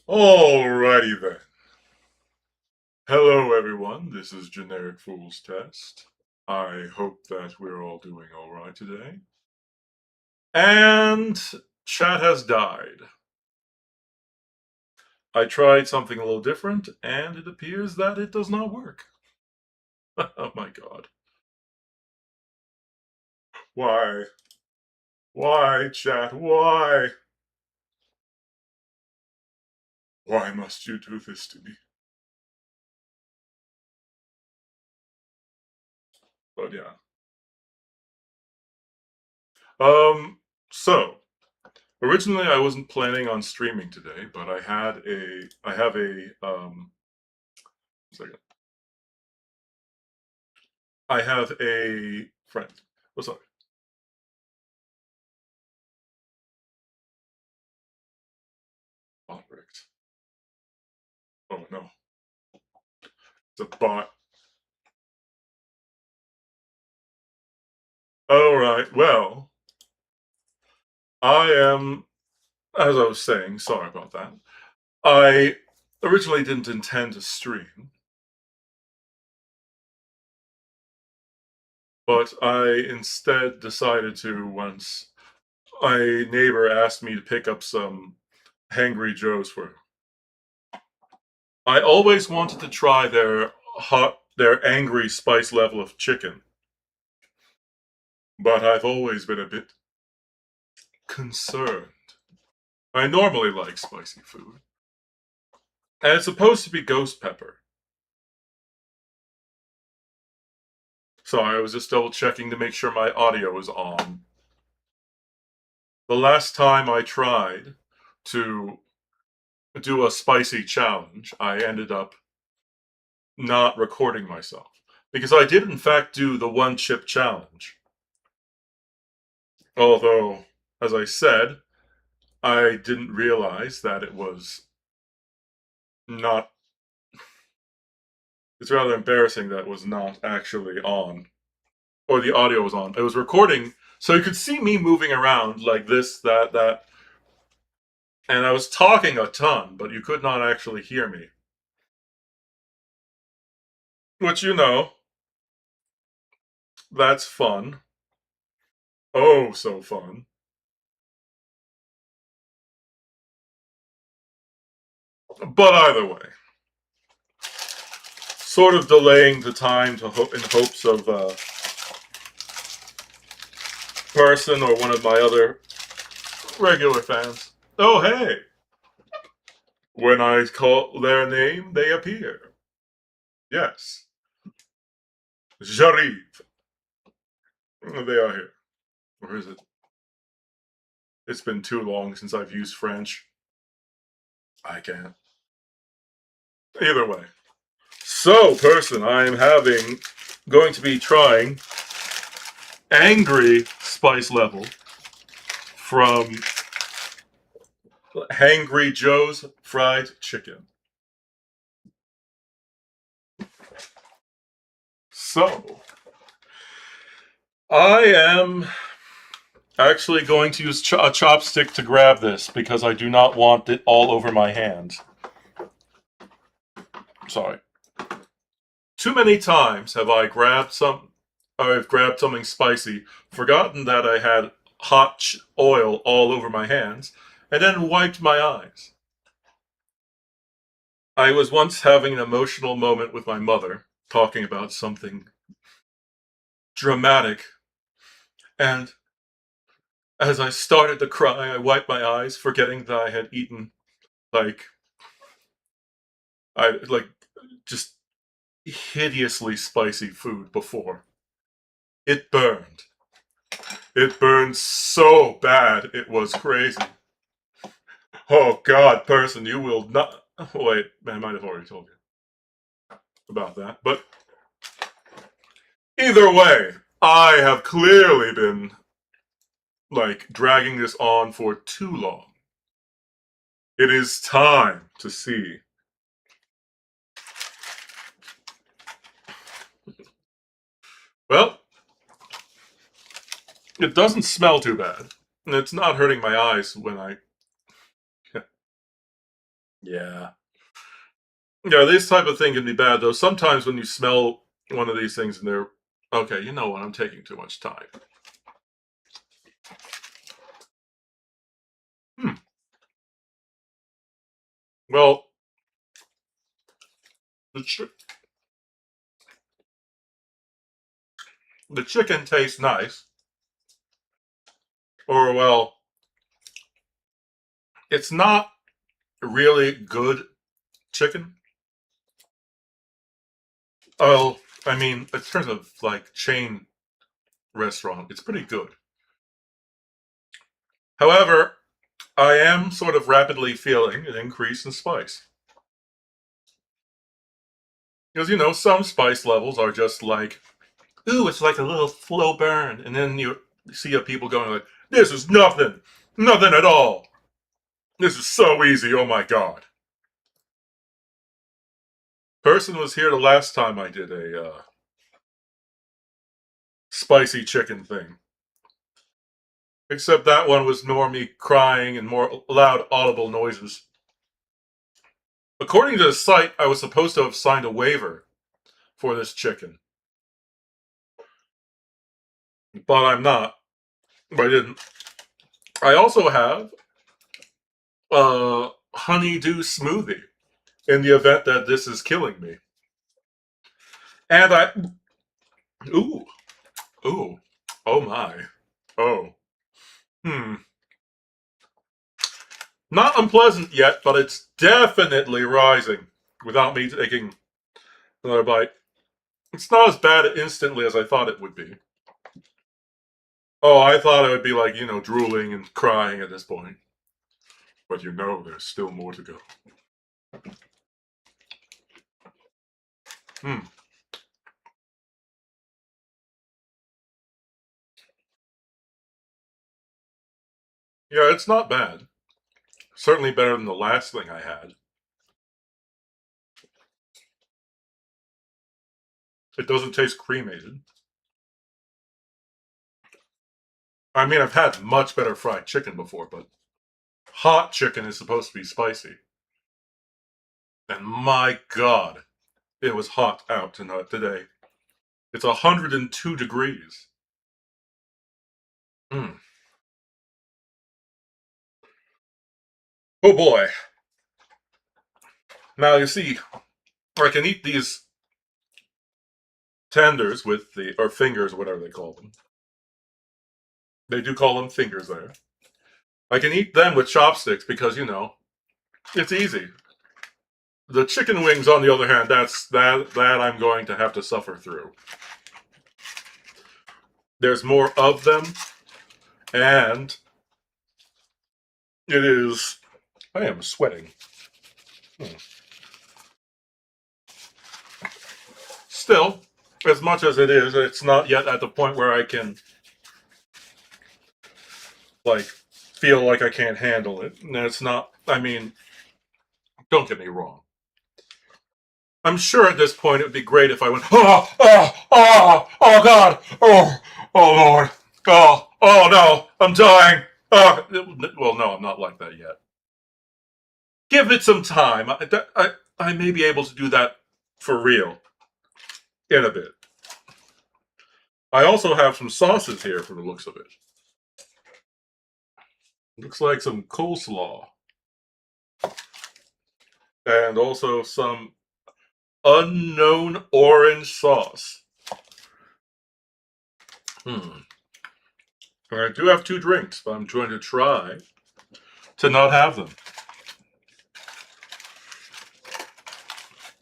Alrighty then. Hello, everyone. This is Generic Fool's Test. I hope that we're all doing alright today. And chat has died. I tried something a little different, and it appears that it does not work. Oh my god. Why? Why, chat? Why? Why must you do this to me? But yeah. So originally I wasn't planning on streaming today, but I have second. I have a friend. Oh, sorry. Bot rigged. Oh no. It's a bot. Alright, well, I am, as I was saying, sorry about that. I originally didn't intend to stream, but I instead decided to once my neighbor asked me to pick up some Hangry Joes for him. I always wanted to try their angry spice level of chicken, but I've always been a bit concerned. I normally like spicy food, and it's supposed to be ghost pepper. So I was just double checking to make sure my audio was on. The last time I tried to do a spicy challenge, I ended up not recording myself. Because I did, in fact, do the one chip challenge. Although, as I said, I didn't realize that it was not. It's rather embarrassing that it was not actually on. Or the audio was on. It was recording, so you could see me moving around like this, that. And I was talking a ton, but you could not actually hear me. Which, that's fun. Oh, so fun. But either way, sort of delaying the time in hopes of a person or one of my other regular fans. Oh, hey! When I call their name, they appear. Yes. J'arrive. They are here. Or is it? It's been too long since I've used French. I can't. Either way. So, person, I am going to be trying angry spice level from Hangry Joe's fried chicken. So, I am actually going to use a chopstick to grab this because I do not want it all over my hand. Sorry. Too many times have I've grabbed something spicy, forgotten that I had hot oil all over my hands, and then wiped my eyes. I was once having an emotional moment with my mother, talking about something dramatic, and as I started to cry, I wiped my eyes, forgetting that I had eaten, like, like, just hideously spicy food before. It burned. It burned so bad, it was crazy. Oh God, person, you will not. Wait, I might have already told you about that. But either way, I have clearly been, like, dragging this on for too long. It is time to see. Well, it doesn't smell too bad. And it's not hurting my eyes when I. Yeah. Yeah, this type of thing can be bad, though. Sometimes when you smell one of these things and they're. Okay, you know what? I'm taking too much time. Hmm. Well, the, ch- the chicken tastes nice. Or, well, it's not really good chicken. Well, I mean, in terms of, like, chain restaurant, it's pretty good. However, I am sort of rapidly feeling an increase in spice. Because, some spice levels are just like, ooh, it's like a little slow burn. And then you see people going like, this is nothing. Nothing at all. This is so easy. Oh my God. Person was here the last time I did a spicy chicken thing. Except that one was normie crying and more loud, audible noises. According to the site, I was supposed to have signed a waiver for this chicken, but I'm not. I didn't. I also have a honeydew smoothie in the event that this is killing me. And ooh, ooh, oh my, oh, hmm. Not unpleasant yet, but it's definitely rising without me taking another bite. It's not as bad instantly as I thought it would be. Oh, I thought I would be like, drooling and crying at this point. But there's still more to go. Hmm. Yeah, it's not bad. Certainly better than the last thing I had. It doesn't taste cremated. I mean, I've had much better fried chicken before, but hot chicken is supposed to be spicy. And my God, it was hot out today. It's 102 degrees. Mm. Oh boy. Now you see, I can eat these tenders with or fingers, whatever they call them. They do call them fingers there. I can eat them with chopsticks because, it's easy. The chicken wings, on the other hand, that I'm going to have to suffer through. There's more of them, and it is. I am sweating. Hmm. Still, as much as it is, it's not yet at the point where I can, like, feel like I can't handle it. And it's not. I mean, don't get me wrong. I'm sure at this point it would be great if I went, oh God, oh Lord, oh no, I'm dying. Well, no, I'm not like that yet. Give it some time. I may be able to do that for real in a bit. I also have some sauces here from the looks of it. Looks like some coleslaw. And also some unknown orange sauce. And I do have 2 drinks, but I'm going to try to not have them.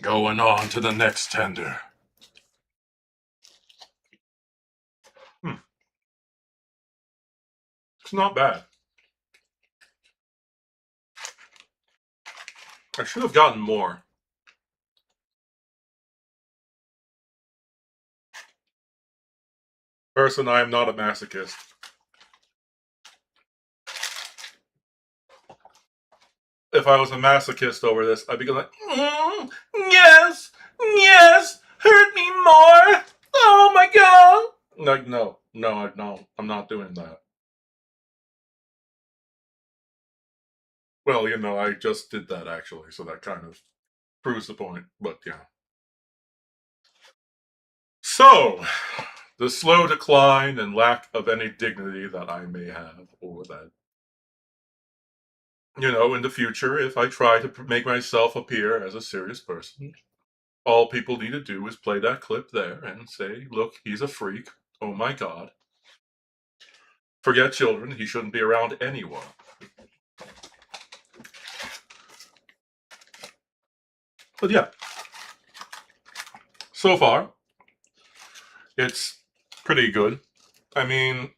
Going on to the next tender. It's not bad. I should have gotten more. Person, I am not a masochist. If I was a masochist over this, I'd be like, yes, yes, hurt me more. Oh my god. Like, no, I'm not doing that. Well, I just did that actually, so that kind of proves the point, but yeah. So, the slow decline and lack of any dignity that I may have, or that, in the future, if I try to make myself appear as a serious person, all people need to do is play that clip there and say, look, he's a freak. Oh my god. Forget children, he shouldn't be around anyone. But yeah, so far, it's pretty good. I mean,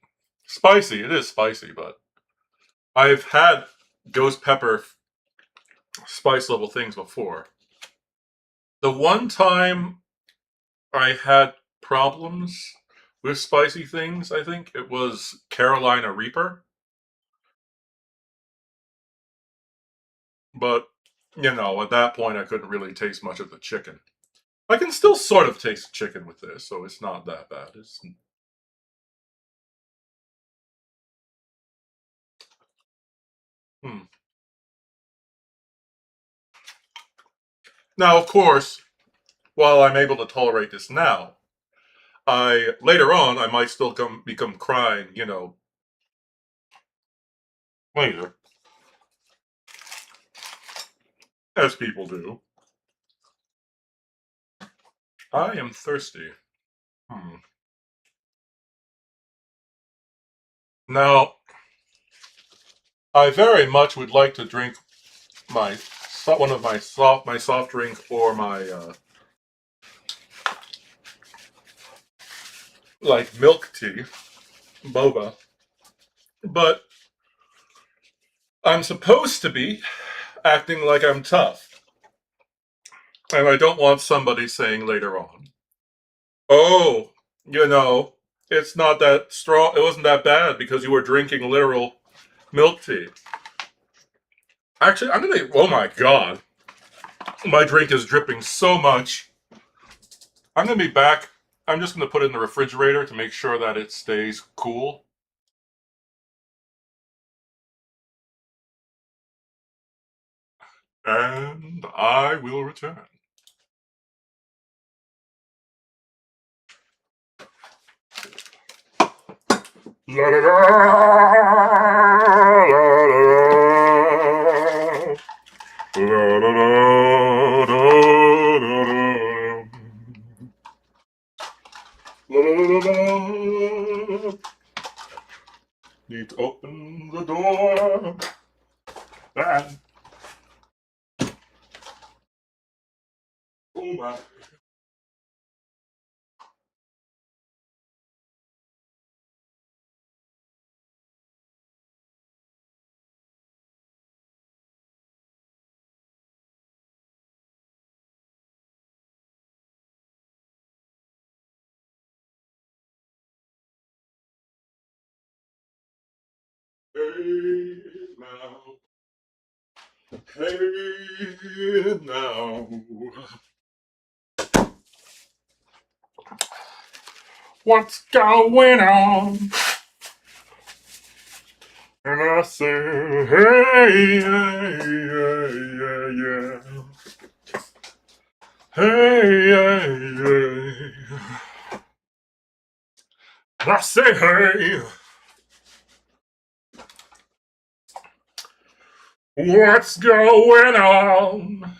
spicy, it is spicy, but I've had ghost pepper spice level things before. The one time I had problems with spicy things, I think it was Carolina Reaper. But, at that point I couldn't really taste much of the chicken. I can still sort of taste chicken with this, so it's not that bad. Hmm. Now, of course, while I'm able to tolerate this now, later on I might still become crying, later, as people do. I am thirsty. Hmm. Now, I very much would like to drink one of my soft drink or my like milk tea, boba, but I'm supposed to be acting like I'm tough, and I don't want somebody saying later on, "Oh, it's not that strong. It wasn't that bad because you were drinking literal milk tea." Actually, I'm gonna. Oh my god, my drink is dripping so much. I'm gonna be back. I'm just gonna put it in the refrigerator to make sure that it stays cool. And I will return. La da da, la da da, la da da, da da da. Need to open the door. And oh my. Hey now, hey now. What's going on? And I say, hey, yeah, yeah. Hey, hey, hey. And I say, hey. What's going on?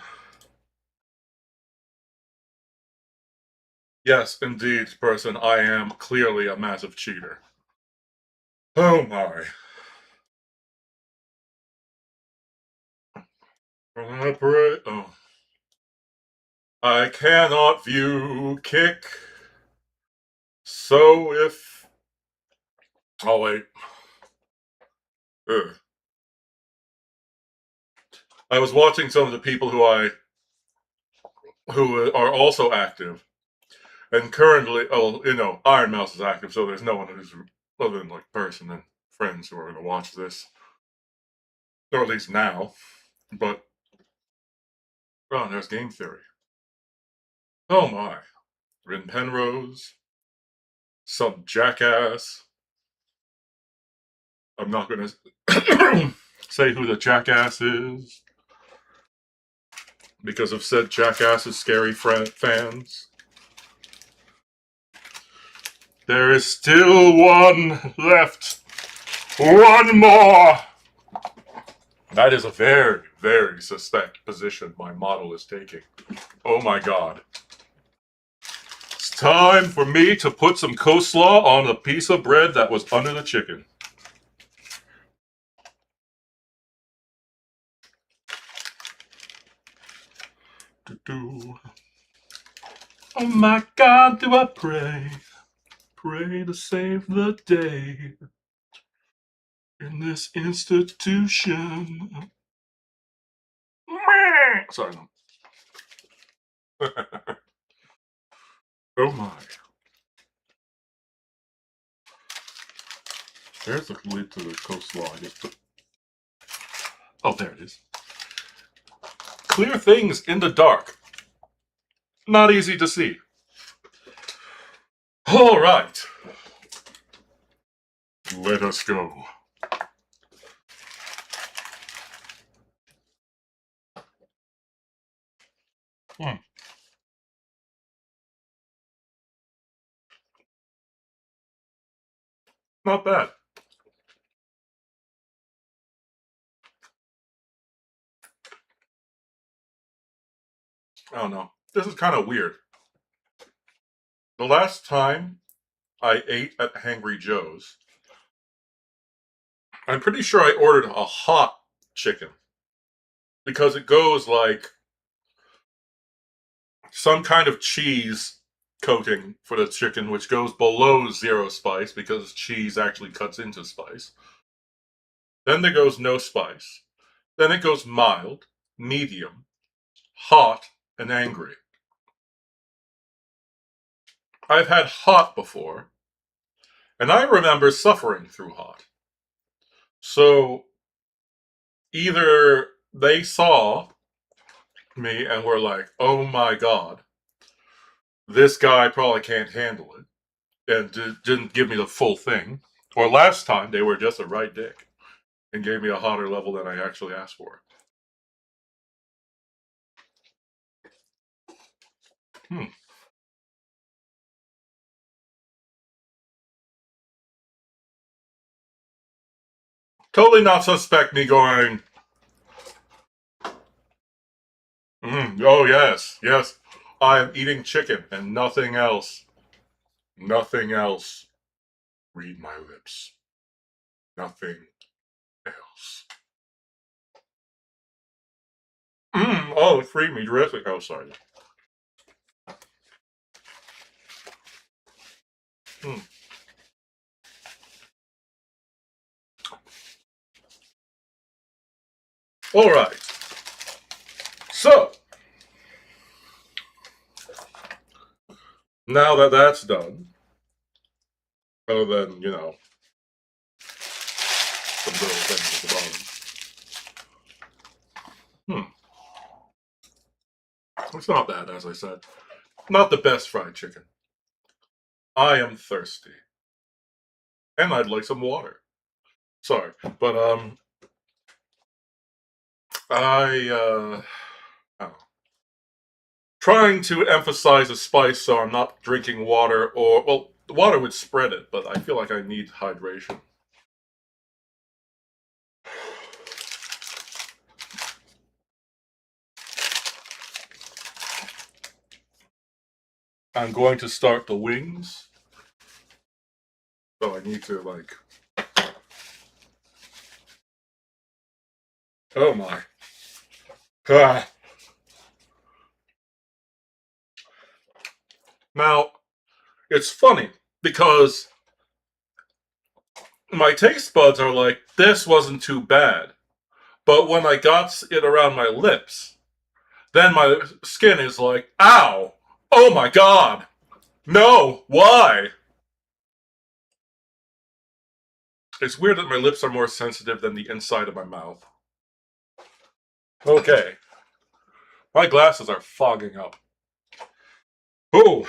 Yes, indeed, person, I am clearly a massive cheater. Oh my. Oh. I cannot view kick. So if. Oh, wait. Ugh. I was watching some of the people who are also active, and currently, Iron Mouse is active, so there's no one who's other than like person and friends who are going to watch this, or at least now. But oh, there's game theory. Oh my, Rin Penrose, some jackass. I'm not going to say who the jackass is because of said jackass's scary fans. There is still one left. One more. That is a very, very suspect position my model is taking. Oh my god. It's time for me to put some coleslaw on a piece of bread that was under the chicken. Oh my god, do I pray to save the day in this institution. Sorry. Oh my. There's a lid to the coleslaw. I just put. Oh, there it is. Clear things in the dark. Not easy to see. All right. Let us go. Hmm. Not bad. I don't know. This is kind of weird. The last time I ate at Hangry Joes, I'm pretty sure I ordered a hot chicken because it goes like some kind of cheese coating for the chicken, which goes below zero spice because cheese actually cuts into spice. Then there goes no spice. Then it goes mild, medium, hot, and angry. I've had hot before, and I remember suffering through hot. So either they saw me and were like, oh my god, this guy probably can't handle it, and didn't give me the full thing. Or last time they were just a right dick and gave me a hotter level than I actually asked for. Hmm. Totally not suspect me going, oh yes, yes, I am eating chicken and nothing else. Nothing else. Read my lips. Nothing else. Oh, free me, terrific. Oh, sorry. Hmm. All right. So, now that that's done, other than, some little things at the bottom. It's not bad, as I said. Not the best fried chicken. I am thirsty. And I'd like some water. Sorry. But, I don't know. Trying to emphasize a spice so I'm not drinking water or, well, the water would spread it, but I feel like I need hydration. I'm going to start the wings. So I need to, like... Oh my. Ah. Now, it's funny because my taste buds are like, this wasn't too bad. But when I got it around my lips, then my skin is like, ow! Oh my god! No! Why? It's weird that my lips are more sensitive than the inside of my mouth. Okay. My glasses are fogging up. Ooh!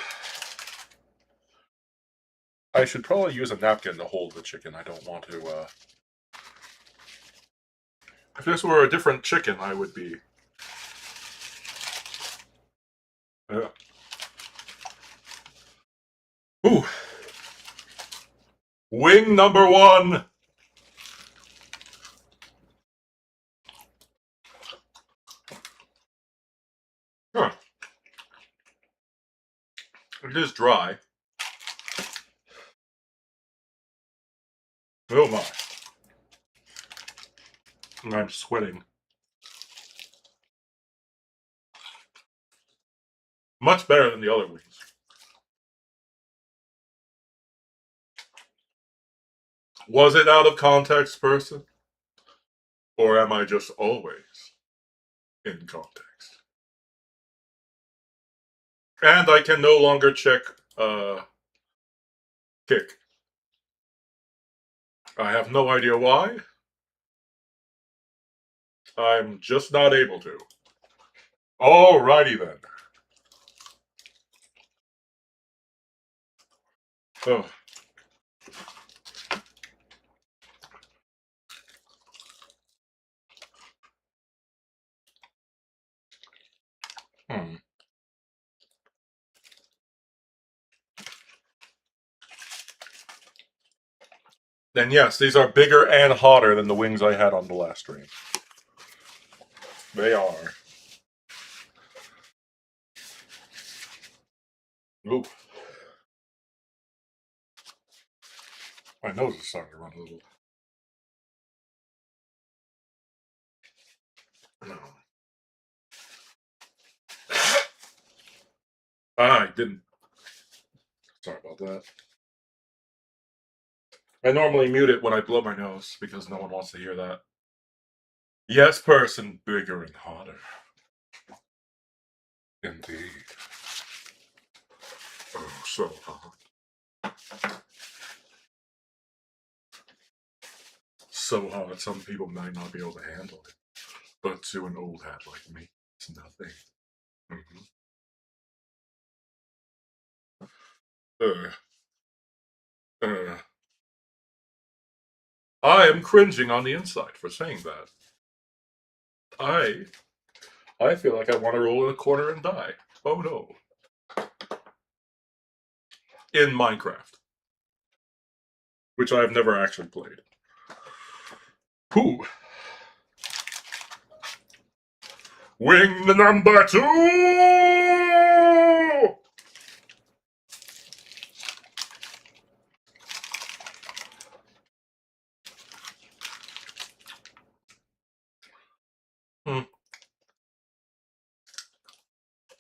I should probably use a napkin to hold the chicken. I don't want to, If this were a different chicken, I would be... Ooh! Wing number 1! Huh. It is dry. Oh my. And I'm sweating. Much better than the other wings. Was it out of context, person? Or am I just always in context? And I can no longer check, kick. I have no idea why. I'm just not able to. Alrighty then. Oh. Hmm. And yes, these are bigger and hotter than the wings I had on the last stream. They are. Ooh. My nose is starting to run a little. I didn't. Sorry about that. I normally mute it when I blow my nose because no one wants to hear that. Yes, person, bigger and hotter. Indeed. Oh, so hot. So hot, some people might not be able to handle it. But to an old hat like me, it's nothing. Mm-hmm. Uh, I am cringing on the inside for saying that. I feel like I want to roll in a corner and die. Oh no. In Minecraft. Which I have never actually played. Whew. Wing number 2!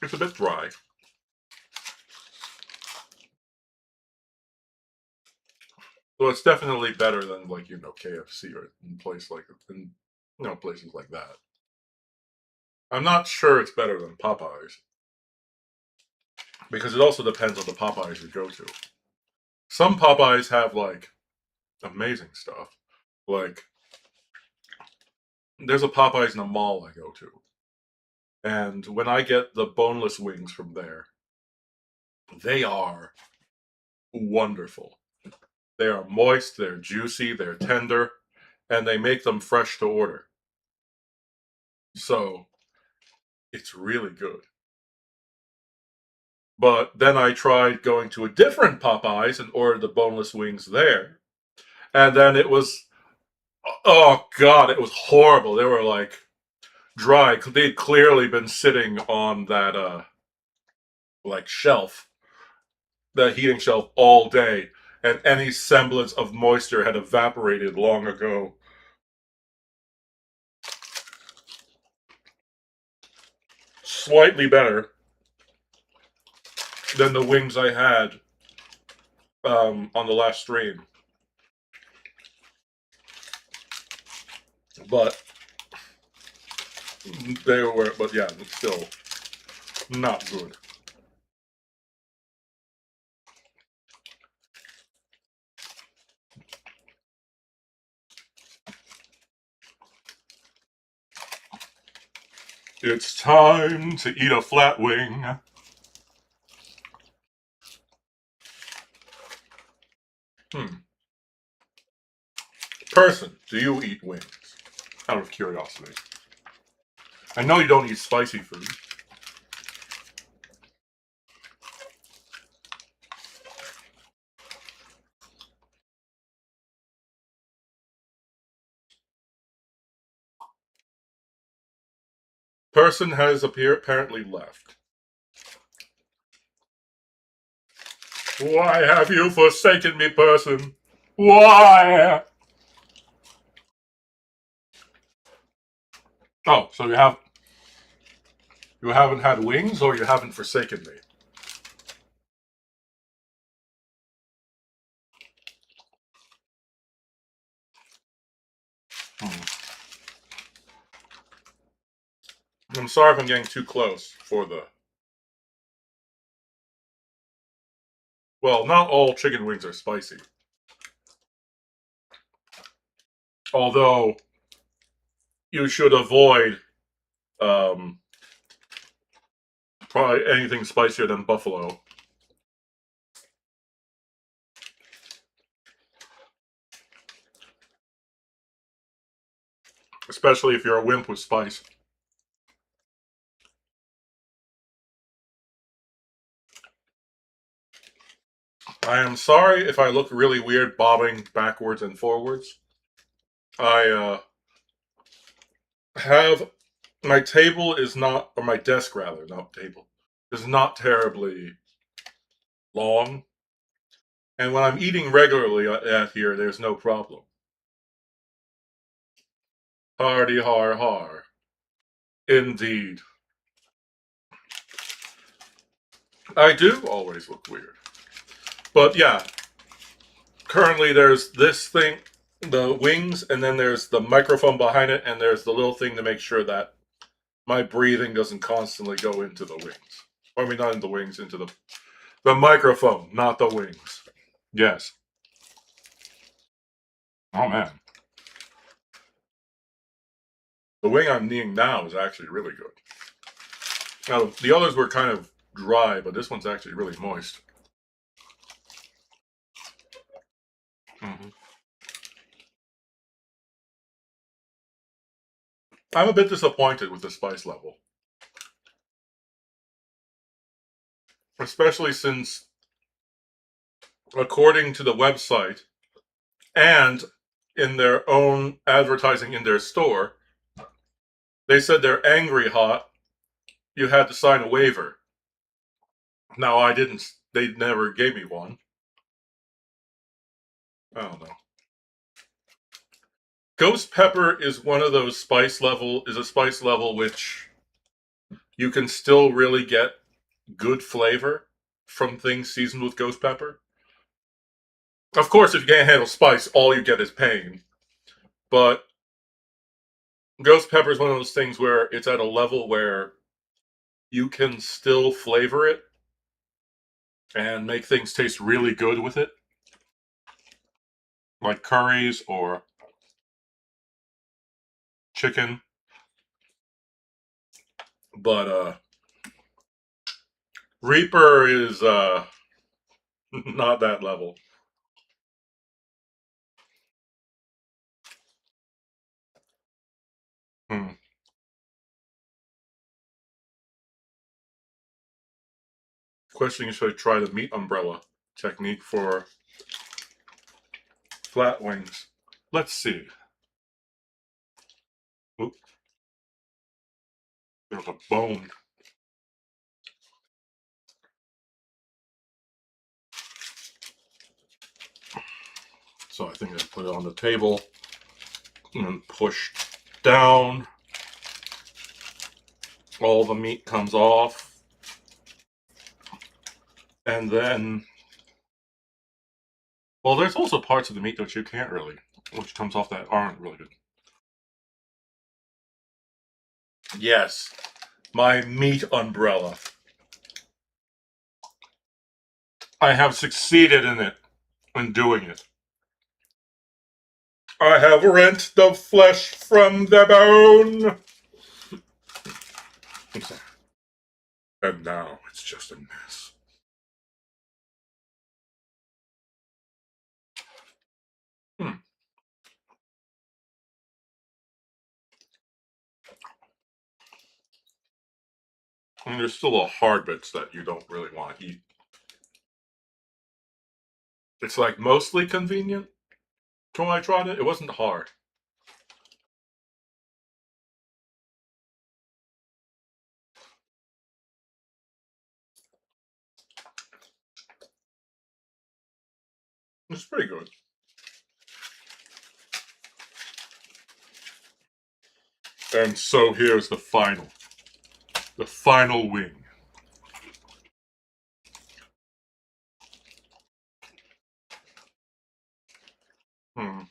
It's a bit dry. So it's definitely better than, like, KFC or places like that. I'm not sure it's better than Popeyes. Because it also depends on the Popeyes you go to. Some Popeyes have, like, amazing stuff. Like, there's a Popeyes in a mall I go to. And when I get the boneless wings from there, they are wonderful. They are moist, they're juicy, they're tender, and they make them fresh to order. So, it's really good. But then I tried going to a different Popeyes and ordered the boneless wings there. And then it was, oh god, it was horrible. They were like dry. They'd clearly been sitting on that, like, shelf the heating shelf all day, and any semblance of moisture had evaporated long ago. Slightly better than the wings I had on the last stream. But but yeah, still not good. It's time to eat a flat wing. Hmm. Person, do you eat wings? Out of curiosity. I know you don't eat spicy food. Person has apparently left. Why have you forsaken me, person? Why? Oh, so you haven't had wings, or you haven't forsaken me? Hmm. I'm sorry if I'm getting too close for the. Well, not all chicken wings are spicy. Although you should avoid um, probably anything spicier than buffalo, especially if you're a wimp with spice. I am sorry if I look really weird bobbing backwards and forwards. I have my table is not, or my desk rather, not table, is not terribly long. And when I'm eating regularly at here, there's no problem. Hardy har har. Indeed. I do always look weird. But yeah, currently there's this thing, the wings, and then there's the microphone behind it, and there's the little thing to make sure that my breathing doesn't constantly go into the wings. I mean, not into the wings, into the microphone, not the wings. Yes. Oh man, the wing I'm eating now is actually really good. Now the others were kind of dry, but this one's actually really moist. Hmm. I'm a bit disappointed with the spice level, especially since, according to the website and in their own advertising in their store, they said they're angry hot. You had to sign a waiver. Now I didn't. They never gave me one. I don't know. Ghost pepper is one of those a spice level which you can still really get good flavor from things seasoned with ghost pepper. Of course, if you can't handle spice, all you get is pain. But ghost pepper is one of those things where it's at a level where you can still flavor it and make things taste really good with it, like curries or chicken. But Reaper is not that level. Hmm. Questioning should I try the meat umbrella technique for flat wings. Let's see. Oop, there's a bone. So I think I put it on the table and push down. All the meat comes off. And then, well, there's also parts of the meat that you can't really, which comes off that aren't really good. Yes, my meat umbrella. I have succeeded in doing it. I have rent the flesh from the bone. And now it's just a mess. Hmm. And there's still a hard bits that you don't really want to eat. It's like mostly convenient. When I tried it, it wasn't hard. It's pretty good. And so here's the final wing. Hmm.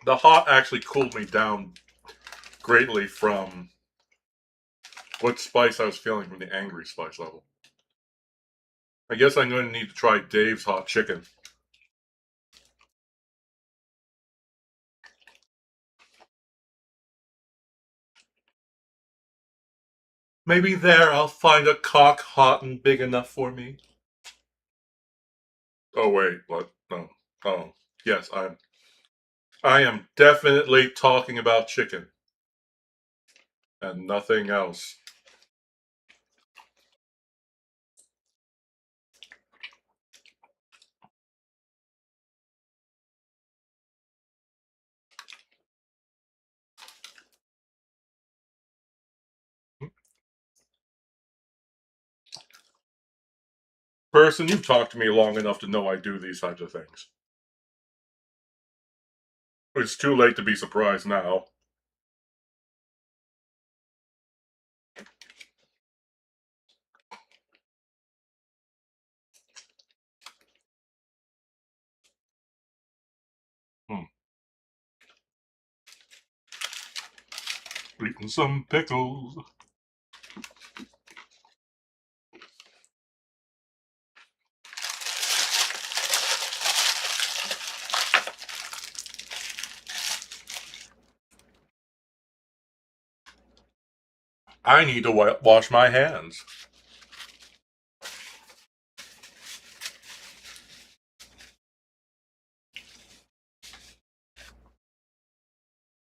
The hot actually cooled me down greatly from what spice I was feeling from the angry spice level. I guess I'm going to need to try Dave's hot chicken. Maybe there I'll find a cock hot and big enough for me. Oh wait, what? No. Oh, yes, I am definitely talking about chicken and nothing else. Person, you've talked to me long enough to know I do these types of things. It's too late to be surprised now. Hmm. Eating some pickles. I need to wash my hands.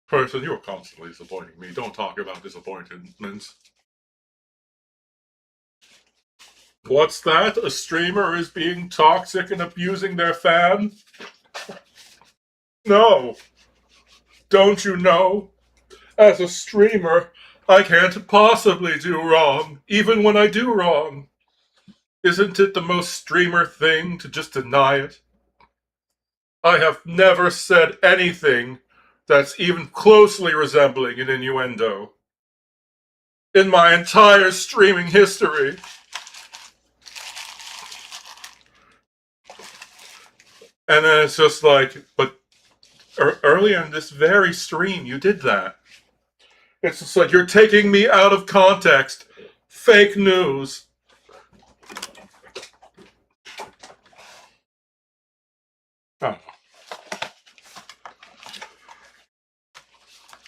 Person, you're constantly disappointing me. Don't talk about disappointments. What's that? A streamer is being toxic and abusing their fan? No. Don't you know? As a streamer, I can't possibly do wrong, even when I do wrong. Isn't it the most streamer thing to just deny it? I have never said anything that's even closely resembling an innuendo in my entire streaming history. And then it's just like, but earlier in this very stream, you did that. It's just like you're taking me out of context. Fake news. Oh.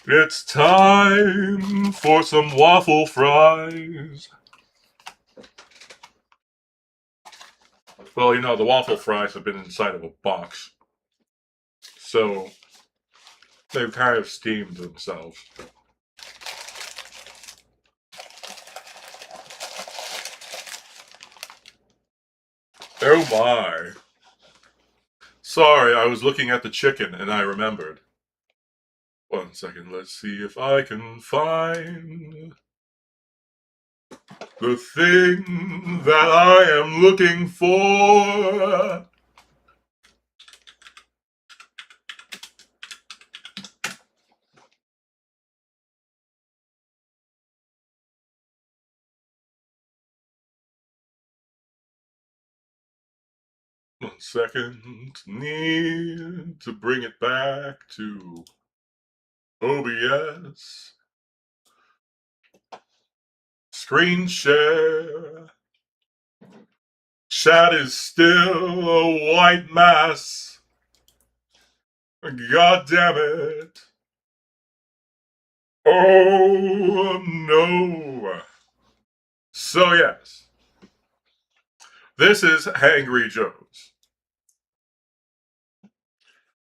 It's time for some waffle fries. Well, you know, the waffle fries have been inside of a box. So they've kind of steamed themselves. Oh my. Sorry, I was looking at the chicken and I remembered. 1 second, let's see if I can find the thing that I am looking for. 1 second. Need to bring it back to OBS. Screen share. Chat is still a white mass. God damn it. Oh no. So, yes, this is Hangry Joes.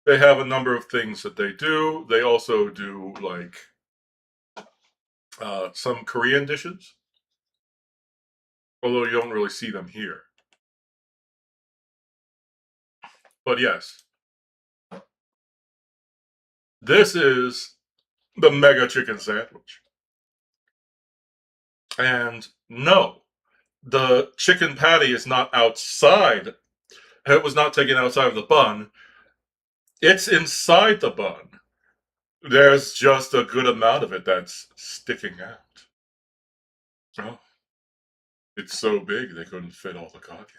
They have a number of things that they do. They also do, like, some Korean dishes, although you don't really see them here. But yes, this is the mega chicken sandwich. And no, the chicken patty is not outside. It was not taken outside of the bun. It's inside the bun. There's just a good amount of it that's sticking out. Oh, it's so big they couldn't fit all the cock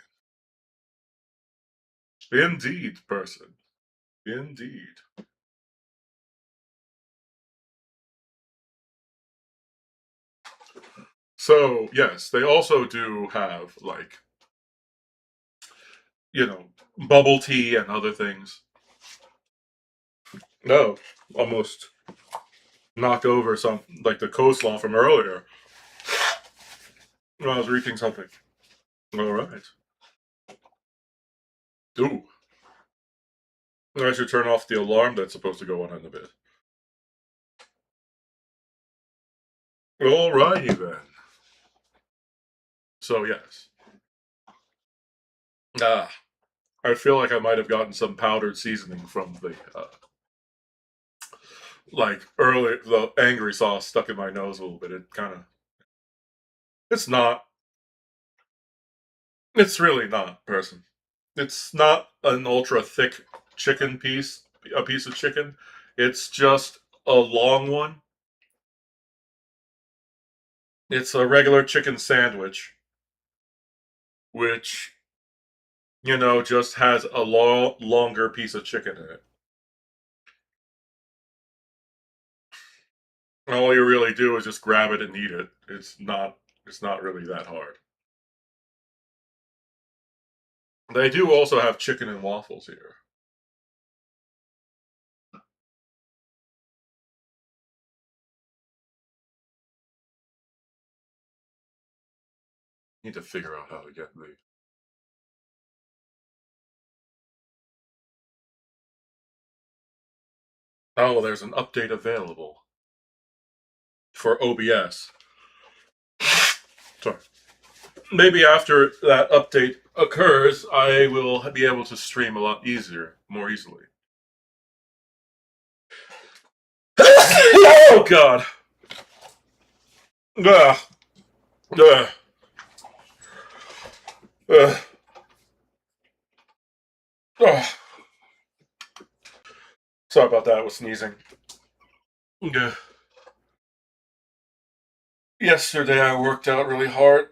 in. Indeed, person. Indeed. So, yes, they also do have, like, bubble tea and other things. No, almost knocked over some, like the coleslaw from earlier when I was reading something. All right. Ooh, I should turn off the alarm that's supposed to go on in a bit. Alrighty then. So, yes. Ah, I feel like I might have gotten some powdered seasoning from the, like, early, the angry sauce stuck in my nose a little bit. It kind of, it's not, it's really not, person. It's not an ultra thick chicken piece, a piece of chicken. It's just a long one. It's a regular chicken sandwich, which, just has a longer piece of chicken in it. All you really do is just grab it and eat it. It's not really that hard. They do also have chicken and waffles here. Need to figure out how to get the. Oh, there's an update available for OBS. Sorry. Maybe after that update occurs, I will be able to stream a lot easier, more easily. Oh God! Ugh. Ugh. Ugh. Ugh. Sorry about that. I was sneezing. Ugh. Yesterday I worked out really hard,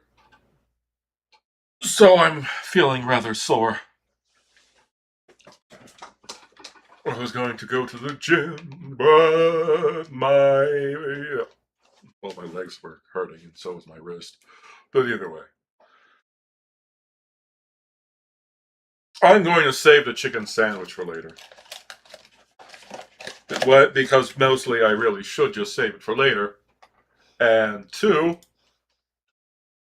so I'm feeling rather sore. I was going to go to the gym, but my legs were hurting, and so was my wrist. But either way, I'm going to save the chicken sandwich for later. What? Because mostly I really should just save it for later. And two,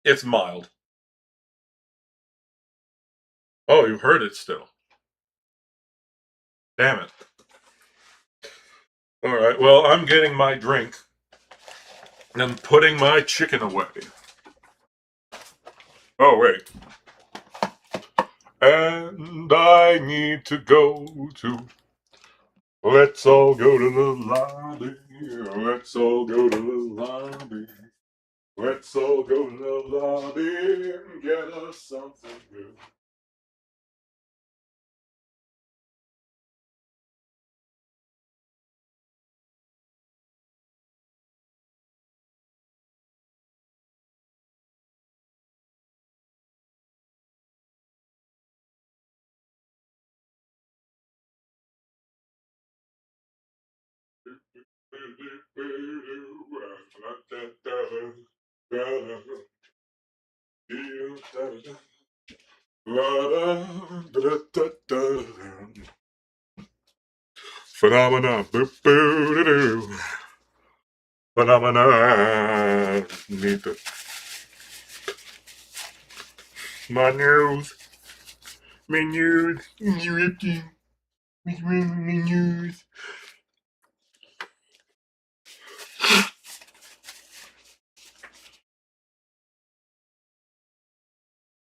it's mild. Oh, you heard it still. Damn it. All right. Well, I'm getting my drink and putting my chicken away. Oh, wait. And I need to go to. Let's all go to the lobby. Let's all go to the lobby. Let's all go to the lobby and get us something good. Phenomena. Phenomena. Need the my news. My news. Interrupting. My news.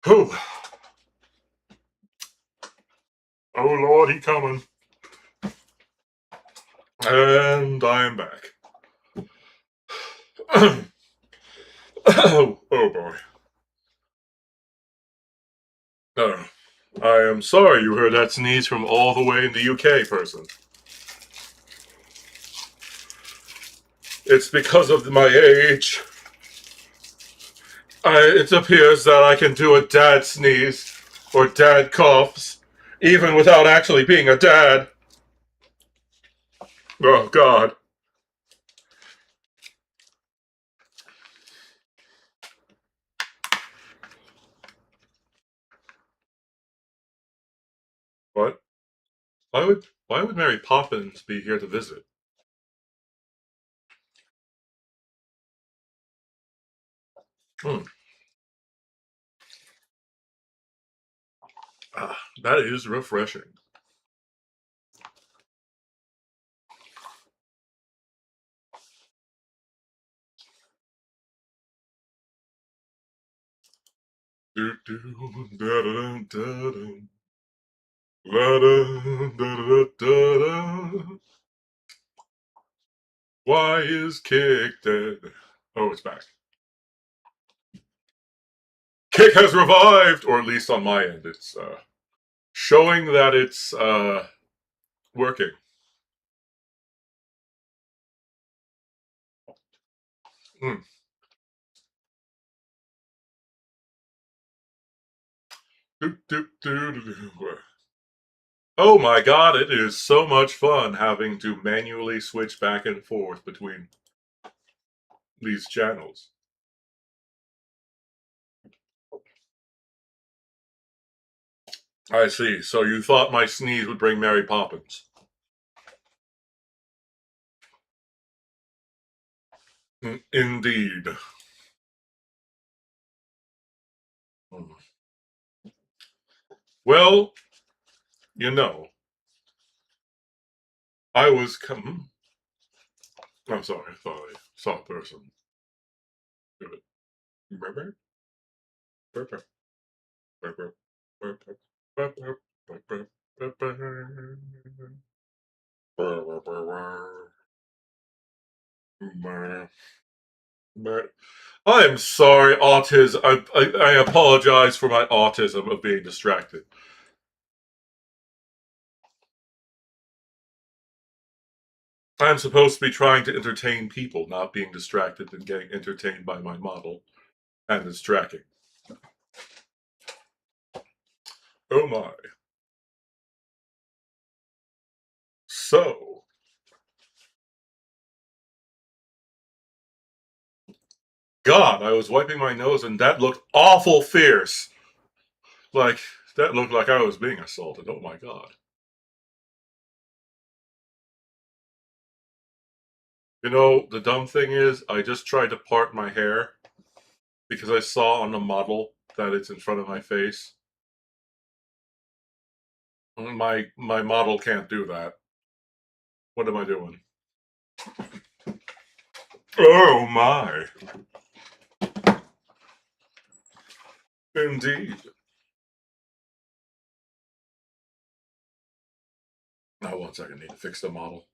Oh, oh Lord, he coming. And I am back. Oh boy. Oh, I am sorry you heard that sneeze from all the way in the UK, person. It's because of my age. It appears that I can do a dad sneeze or dad coughs, even without actually being a dad. Oh God. What? Why would Mary Poppins be here to visit? Hmm. Ah, that is refreshing. Do, do, da, da, da, da, da, da, da, da, da. Why is Kick dead? Oh, it's back. Kick has revived, or at least on my end, it's showing that it's working. Mm. Do, do, do, do, do. Oh my god, it is so much fun having to manually switch back and forth between these channels. I see. So you thought my sneeze would bring Mary Poppins. Indeed. Mm. Well, you know, I was come. I'm sorry, I thought I saw a person. Good. Remember? I am sorry, autism. I apologize for my autism of being distracted. I'm supposed to be trying to entertain people, not being distracted and getting entertained by my model and its tracking. Oh my. So, God, I was wiping my nose and that looked awful fierce. Like, that looked like I was being assaulted. Oh my God. You know, the dumb thing is, I just tried to part my hair because I saw on the model that it's in front of my face. My model can't do that. What am I doing? Oh my. Indeed. Now, 1 second, I need to fix the model.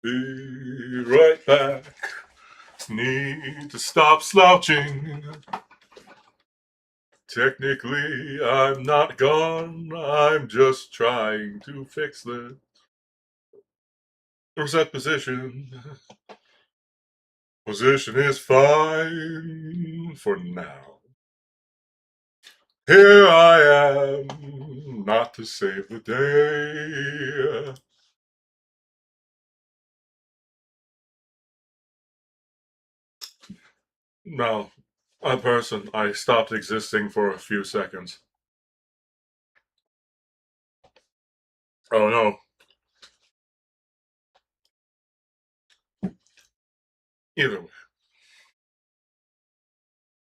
Be right back. Need to stop slouching. Technically, I'm not gone. I'm just trying to fix the reset position. Position is fine for now. Here I am, not to save the day. No, a person. I stopped existing for a few seconds. Oh no. Either way.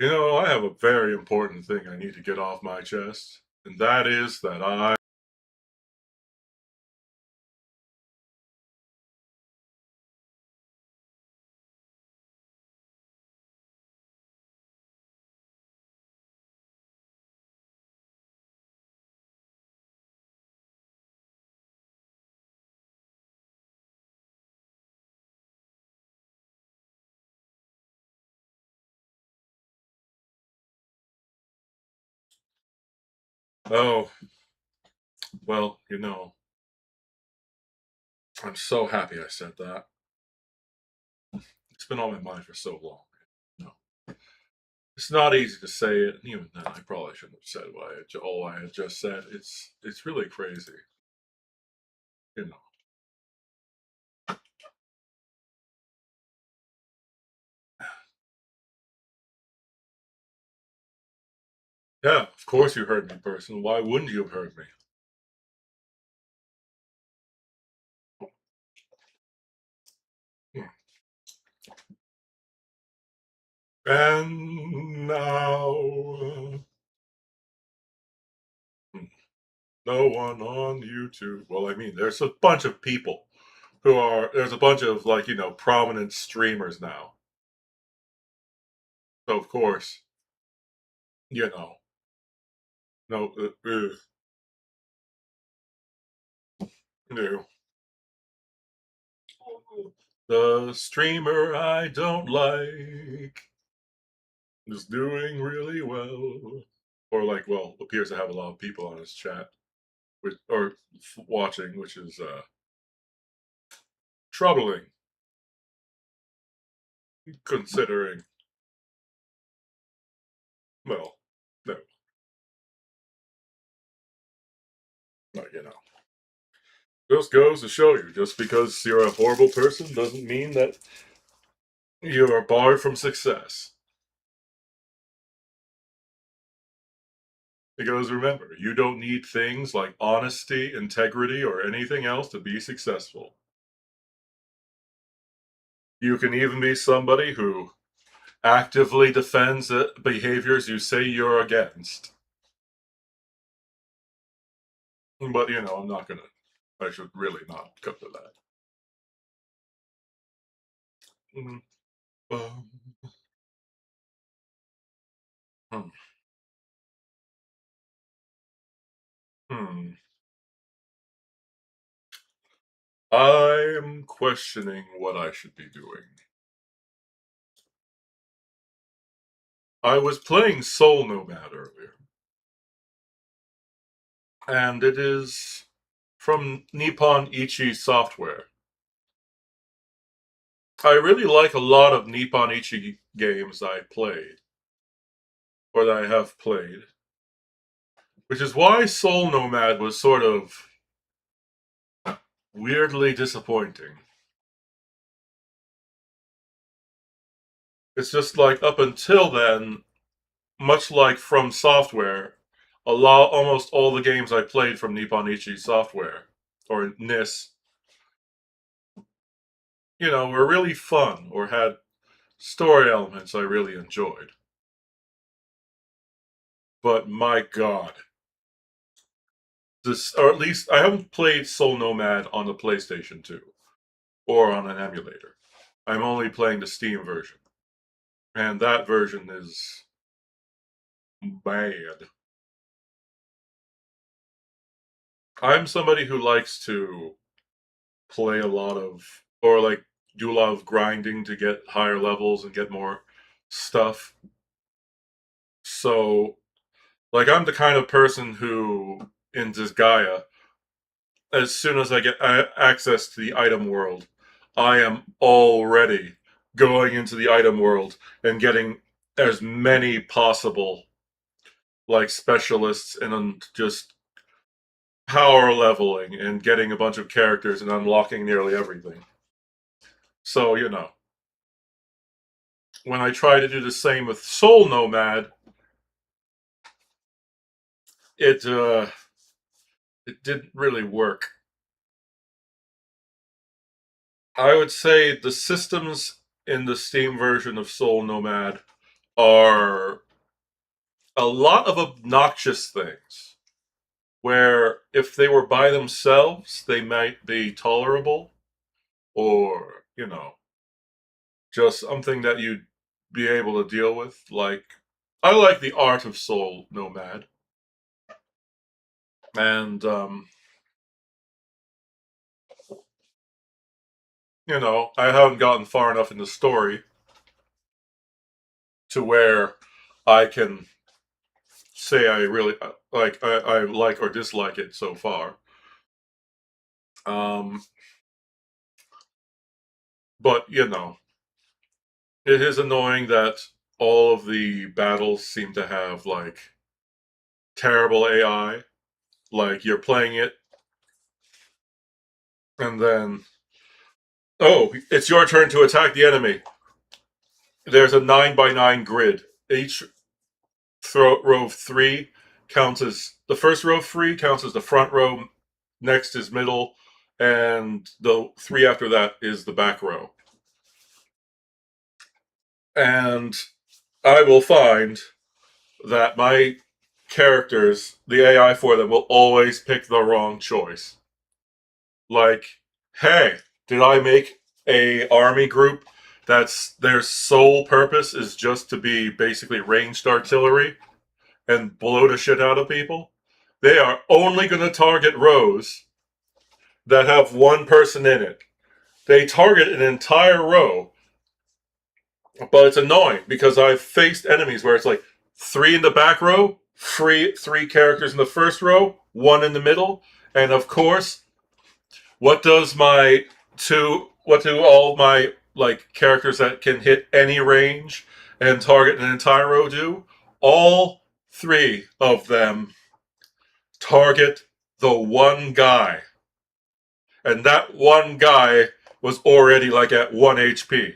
I have a very important thing I need to get off my chest, and that is that I. Oh, well, I'm so happy I said that. It's been on my mind for so long. No, it's not easy to say it, and even then, I probably shouldn't have said all I had just said. It's really crazy, you know. Yeah, of course you heard me, person. Why wouldn't you have heard me? And now, no one on YouTube. Well, I mean, there's a bunch of people there's a bunch of, like, prominent streamers now. So, of course, you know, no, no. The streamer I don't like is doing really well. Or, like, well, appears to have a lot of people on his chat, or watching, which is troubling, considering, well, no, just goes to show you, just because you're a horrible person doesn't mean that you are barred from success. Because remember, you don't need things like honesty, integrity, or anything else to be successful. You can even be somebody who actively defends the behaviors you say you're against. But, I'm not gonna, I should really not come to that. Mhm. Um, hmm. Hmm. I'm questioning what I should be doing. I was playing Soul Nomad earlier, and it is from Nippon Ichi Software. I really like a lot of Nippon Ichi games I played, or that I have played, which is why Soul Nomad was sort of weirdly disappointing. It's just like up until then, much like From Software, almost all the games I played from Nippon Ichi Software, or NIS, were really fun or had story elements I really enjoyed. But my God, this, or at least I haven't played Soul Nomad on the PlayStation 2 or on an emulator. I'm only playing the Steam version, and that version is bad. I'm somebody who likes to play a lot of, or like do a lot of grinding to get higher levels and get more stuff. So, like, I'm the kind of person who, in this Gaia, as soon as I get access to the item world, I am already going into the item world and getting as many possible, like, specialists, and just power leveling and getting a bunch of characters and unlocking nearly everything. So, when I try to do the same with Soul Nomad, it it didn't really work. I would say the systems in the Steam version of Soul Nomad are a lot of obnoxious things where if they were by themselves, they might be tolerable or, just something that you'd be able to deal with. Like, I like the art of Soul Nomad, and, I haven't gotten far enough in the story to where I can say I really I like or dislike it so far. Um, but it is annoying that all of the battles seem to have like terrible AI. Like you're playing it, and then oh, it's your turn to attack the enemy. There's a 9 by 9 grid. Each row of three counts as the first row of three counts as the front row. Next is middle, and the three after that is the back row. And I will find that my characters, the AI for them, will always pick the wrong choice. Like, hey, did I make a army group that's their sole purpose is just to be basically ranged artillery and blow the shit out of people? They are only going to target rows that have one person in it. They target an entire row, but it's annoying because I've faced enemies where it's like three in the back row, three characters in the first row, one in the middle, and of course, what do all my like characters that can hit any range and target an entire row do? All three of them target the one guy. And that one guy was already like at 1 HP.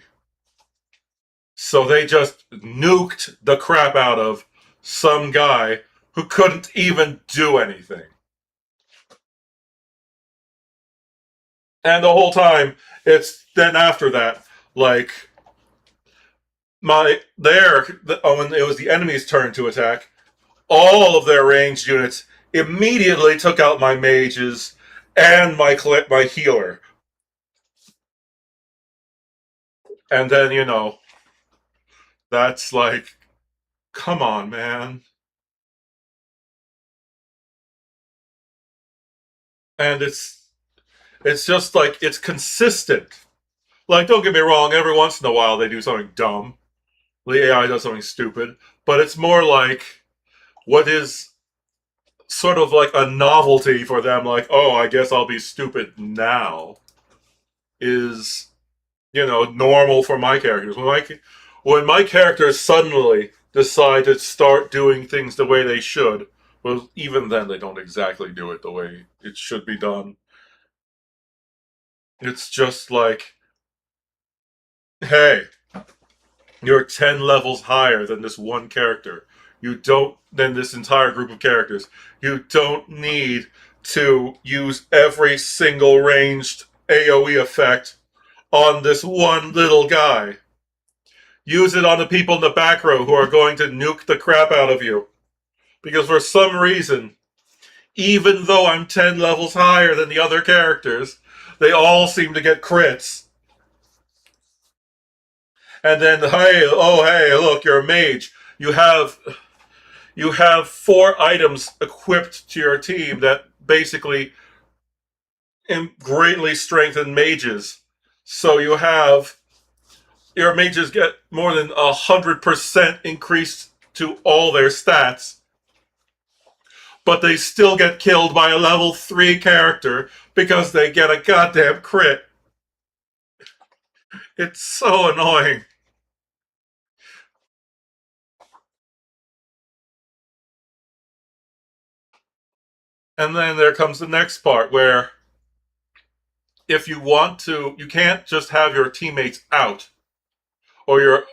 So they just nuked the crap out of some guy who couldn't even do anything. And the whole time, it's then after that, like when it was the enemy's turn to attack, all of their ranged units immediately took out my mages and my healer, and then that's like, come on, man. And it's just like it's consistent. Like, don't get me wrong, every once in a while they do something dumb. The AI does something stupid, but it's more like what is sort of like a novelty for them, like, oh, I guess I'll be stupid now, is, normal for my characters. When my characters suddenly decide to start doing things the way they should, well, even then they don't exactly do it the way it should be done. It's just like, hey, you're 10 levels higher than this one character. You don't, than this entire group of characters. You don't need to use every single ranged AoE effect on this one little guy. Use it on the people in the back row who are going to nuke the crap out of you. Because for some reason, even though I'm 10 levels higher than the other characters, they all seem to get crits. And then, hey, oh, hey, look, you're a mage. You have 4 items equipped to your team that basically greatly strengthen mages. So your mages get more than 100% increased to all their stats, but they still get killed by a level 3 character because they get a goddamn crit. It's so annoying. And then there comes the next part where if you want to, you can't just have your teammates out or your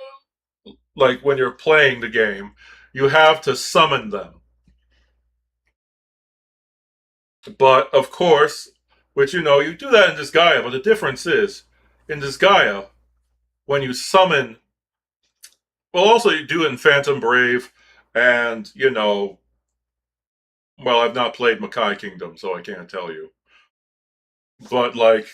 like when you're playing the game, you have to summon them. But of course, which you do that in Disgaea, but the difference is in Disgaea, when you summon, well, also you do it in Phantom Brave, and well, I've not played Makai Kingdom, so I can't tell you. But like,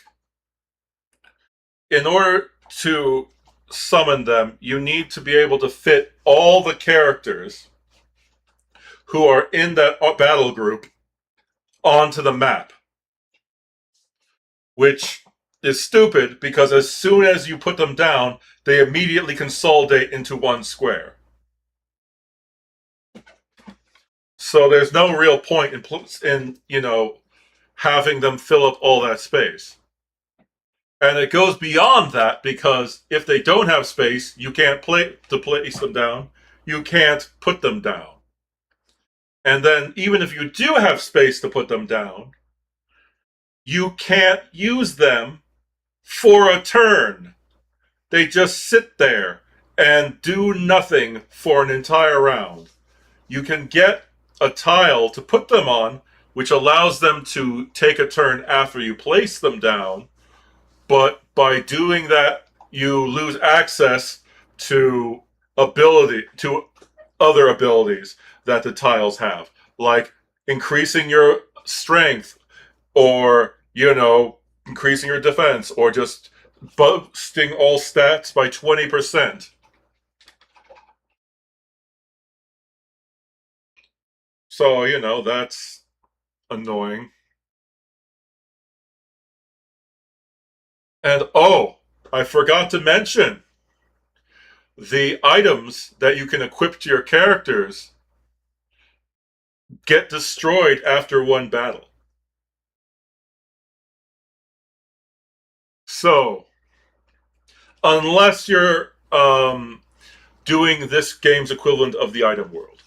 in order to summon them, you need to be able to fit all the characters who are in that battle group onto the map, which is stupid because as soon as you put them down, they immediately consolidate into one square. So there's no real point in having them fill up all that space. And it goes beyond that because if they don't have space, you can't place them down. You can't put them down. And then even if you do have space to put them down, you can't use them for a turn. They just sit there and do nothing for an entire round. You can get a tile to put them on, which allows them to take a turn after you place them down, but by doing that, you lose access to other abilities that the tiles have, like increasing your strength, or increasing your defense, or just boosting all stats by 20%. So that's annoying. And oh, I forgot to mention the items that you can equip to your characters get destroyed after one battle. So, unless you're doing this game's equivalent of the item world,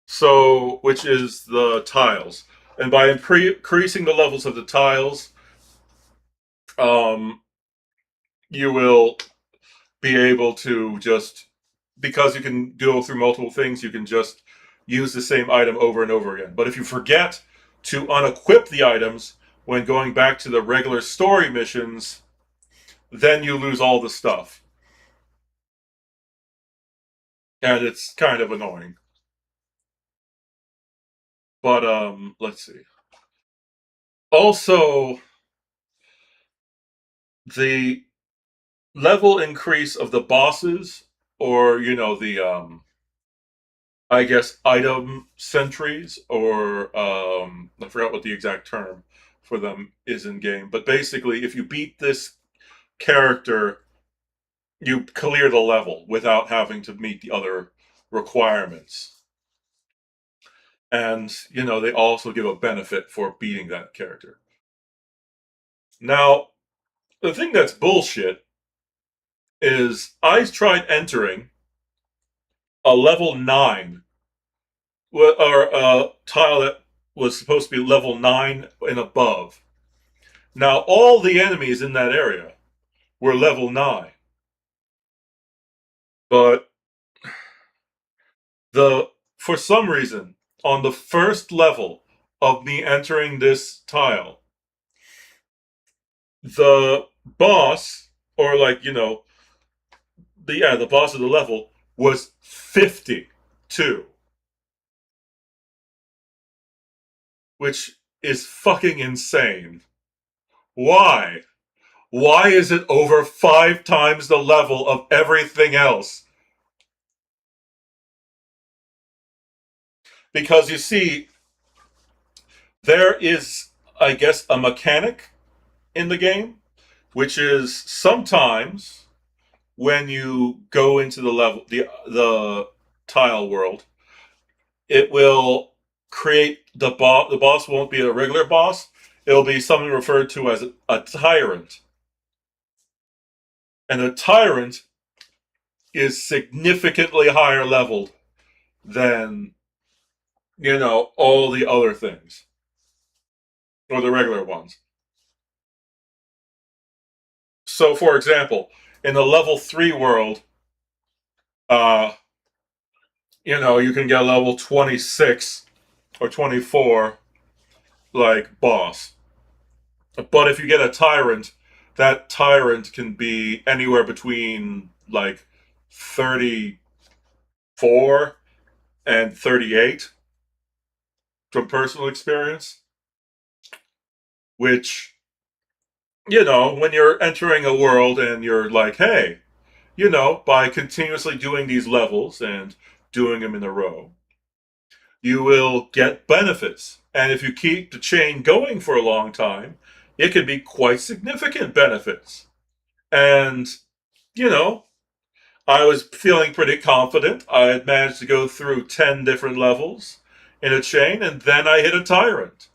so which is the tiles, and by increasing the levels of the tiles, um, you will be able to just, because you can go through multiple things, you can just use the same item over and over again. But if you forget to unequip the items when going back to the regular story missions, then you lose all the stuff. And it's kind of annoying. But let's see. Also, the level increase of the bosses, or the I guess item sentries, or I forgot what the exact term for them is in game. But basically, if you beat this character, you clear the level without having to meet the other requirements. And they also give a benefit for beating that character. Now, the thing that's bullshit is I tried entering a level 9, or a tile that was supposed to be level 9 and above. Now, all the enemies in that area were level 9. But for some reason, on the first level of me entering this tile, the boss, or the boss of the level was 52, which is fucking insane. Why? Why is it over 5 times the level of everything else? Because you see, there is, I guess, a mechanic in the game, which is sometimes when you go into the tile world, it will create the boss. The boss won't be a regular boss. It'll be something referred to as a tyrant. And a tyrant is significantly higher leveled than, all the other things, or the regular ones. So, for example, in the level 3 world, uh, you can get level 26 or 24 like boss. But if you get a tyrant, that tyrant can be anywhere between like 34 and 38 from personal experience, which, when you're entering a world and you're like, hey, by continuously doing these levels and doing them in a row, you will get benefits. And if you keep the chain going for a long time, it can be quite significant benefits. And, you know, I was feeling pretty confident. I had managed to go through 10 different levels in a chain, and then I hit a tyrant.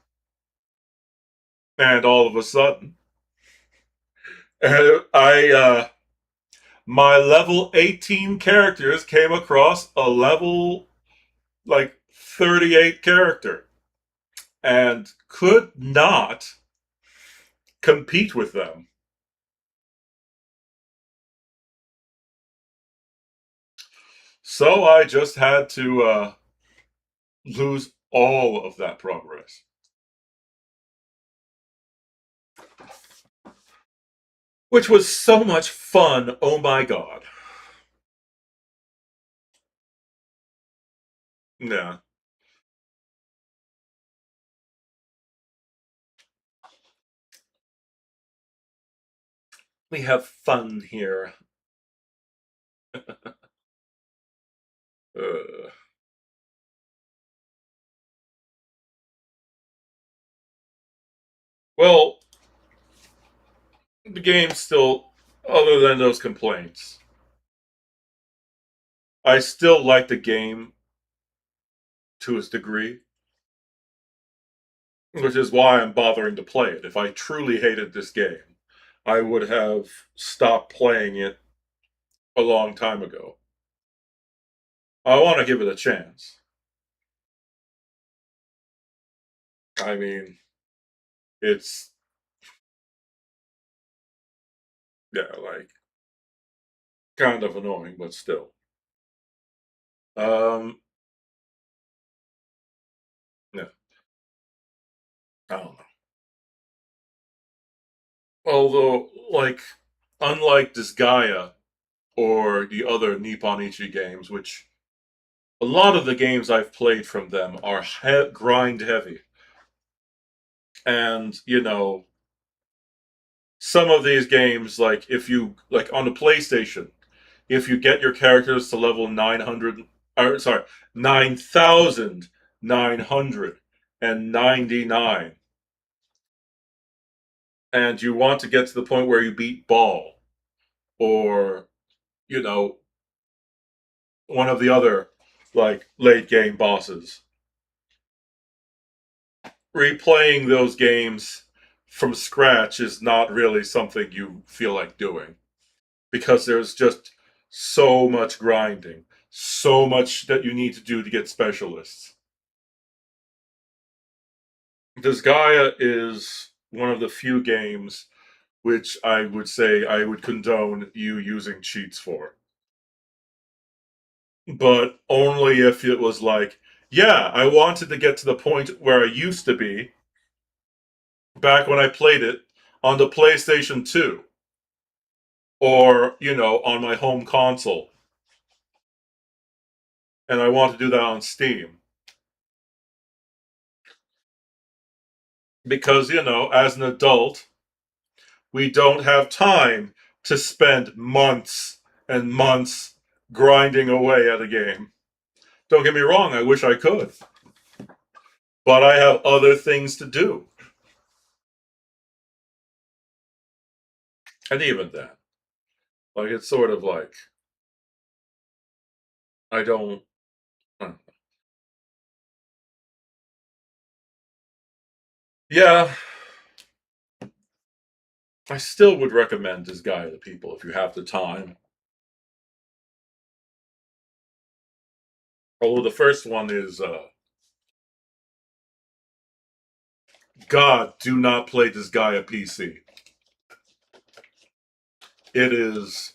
And all of a sudden, my level 18 characters came across a level like 38 character and could not compete with them. So I just had to lose all of that progress, which was so much fun. Oh my god. Yeah. We have fun here. Uh, well, the game still, other than those complaints, I still like the game to its degree, which is why I'm bothering to play it. If I truly hated this game, I would have stopped playing it a long time ago. I want to give it a chance. I mean, it's, yeah, like, kind of annoying, but still. Um, yeah, I don't know. Although, like, unlike Disgaea or the other Nippon Ichi games, which a lot of the games I've played from them are grind heavy. And, some of these games, like, if you, like, on the PlayStation, if you get your characters to level 900, or, sorry, 9,999, and you want to get to the point where you beat Ball, or, you know, one of the other, like, late game bosses, replaying those games from scratch is not really something you feel like doing because there's just so much grinding, so much that you need to do to get specialists. Disgaea is one of the few games which I would say I would condone you using cheats for. But only if it was like, yeah, I wanted to get to the point where I used to be back when I played it on the PlayStation 2 or, on my home console. And I want to do that on Steam. Because, as an adult, we don't have time to spend months and months grinding away at a game. Don't get me wrong, I wish I could. But I have other things to do. And even then, like, it's sort of like, I don't. Yeah, I still would recommend this guy to people if you have the time. Although the first one is, God, do not play this guy a PC. It is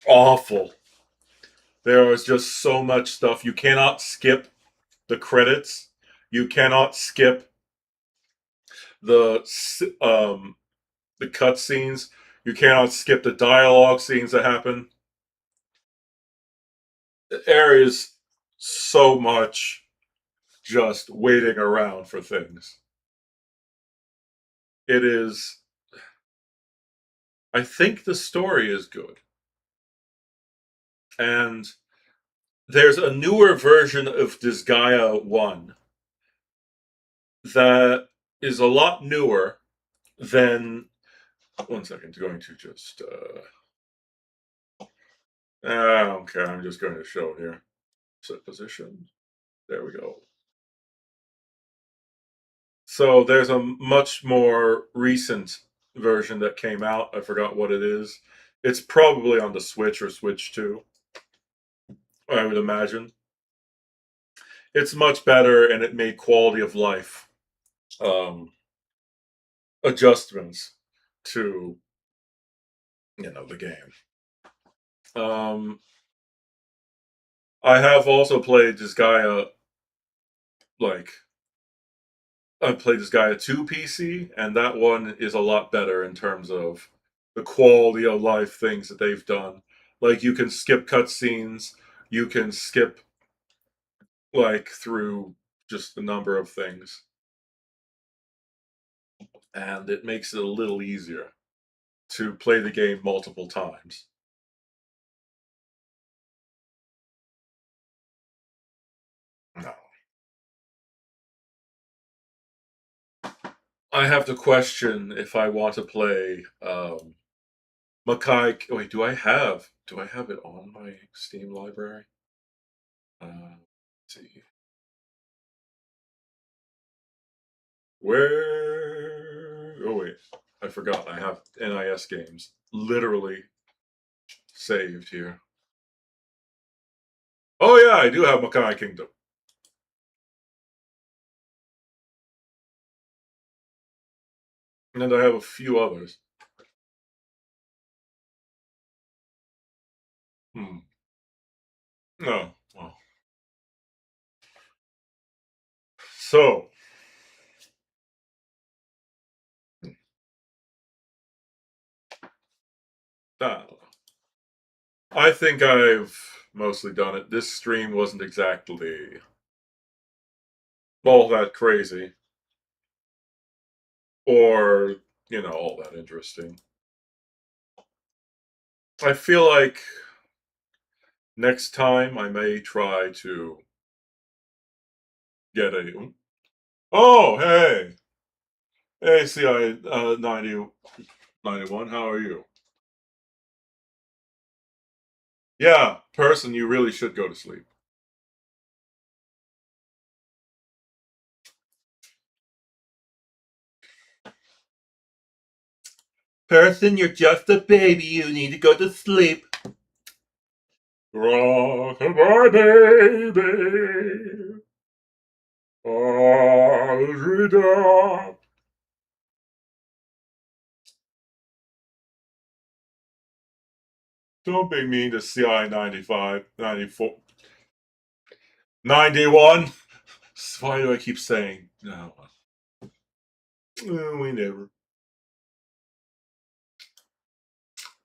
awful. There is just so much stuff. You cannot skip the credits. You cannot skip the the cutscenes. You cannot skip the dialogue scenes that happen. There is so much just waiting around for things. It is. I think the story is good. And there's a newer version of Disgaea 1 that is a lot newer than. One second, going to just. Okay, I'm just going to show here. Set position. There we go. So there's a much more recent version that came out. I forgot what it is. It's probably on the Switch or Switch 2, I would imagine. It's much better and it made quality of life um, adjustments to the game. Um, I have also played this guy like I've played this guy at 2 PC, and that one is a lot better in terms of the quality of life things that they've done. Like you can skip cutscenes, you can skip like through just the number of things, and it makes it a little easier to play the game multiple times. No. I have to question if I want to play Makai. Wait, do I have it on my Steam library? Let's see. Where? Oh wait, I forgot. I have NIS games literally saved here. Oh yeah, I do have Makai Kingdom, and I have a few others. Hmm. No. Well. So uh, I think I've mostly done it. This stream wasn't exactly all that crazy, or all that interesting. I feel like next time I may try to get a. Oh, hey. Hey, CI 9091, how are you? Yeah, person, you really should go to sleep. Person, you're just a baby. You need to go to sleep. Rock my baby. Alrida. Don't be mean to CI 95, 94, 91. Why do I keep saying no? We never.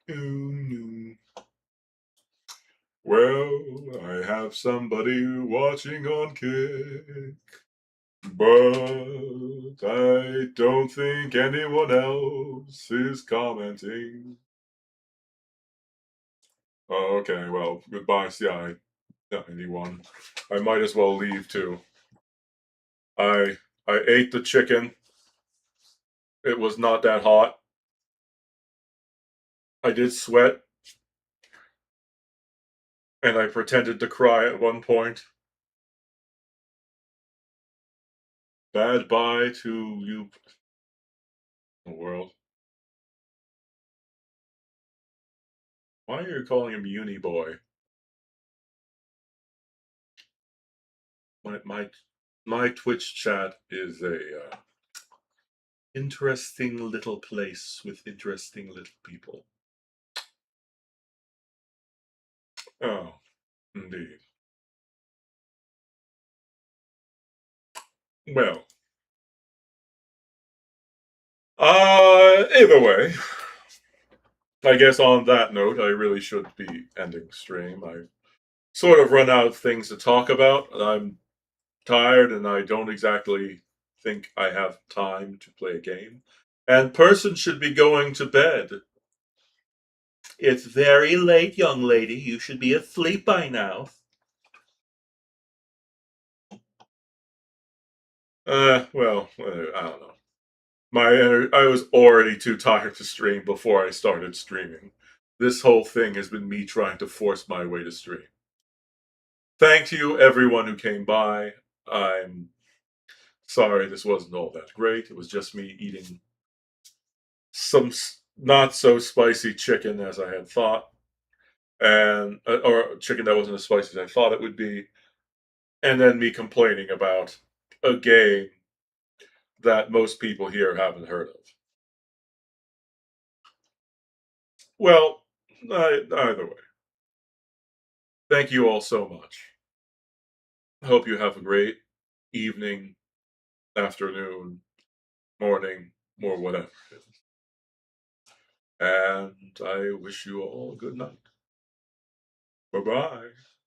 Oh, no. Well, I have somebody watching on Kick, but I don't think anyone else is commenting. Oh, okay, well, goodbye, CI 91. I might as well leave too. I I ate the chicken. It was not that hot. I did sweat, and I pretended to cry at one point. Bad bye to you, world. Why are you calling him Uni Boy? My Twitch chat is a interesting little place with interesting little people. Oh, Indeed. Well, either way, I guess on that note, I really should be ending stream. I sort of run out of things to talk about. I'm tired and I don't exactly think I have time to play a game. And person should be going to bed. It's very late, young lady. You should be asleep by now. I don't know. I was already too tired to stream before I started streaming. This whole thing has been me trying to force my way to stream. Thank you, everyone who came by. I'm sorry this wasn't all that great. It was just me eating some not so spicy chicken as I had thought, and or chicken that wasn't as spicy as I thought it would be, and then me complaining about a game that most people here haven't heard of. Well, either way, thank you all so much. I hope you have a great evening, afternoon, morning, or whatever. And I wish you all a good night. Bye bye.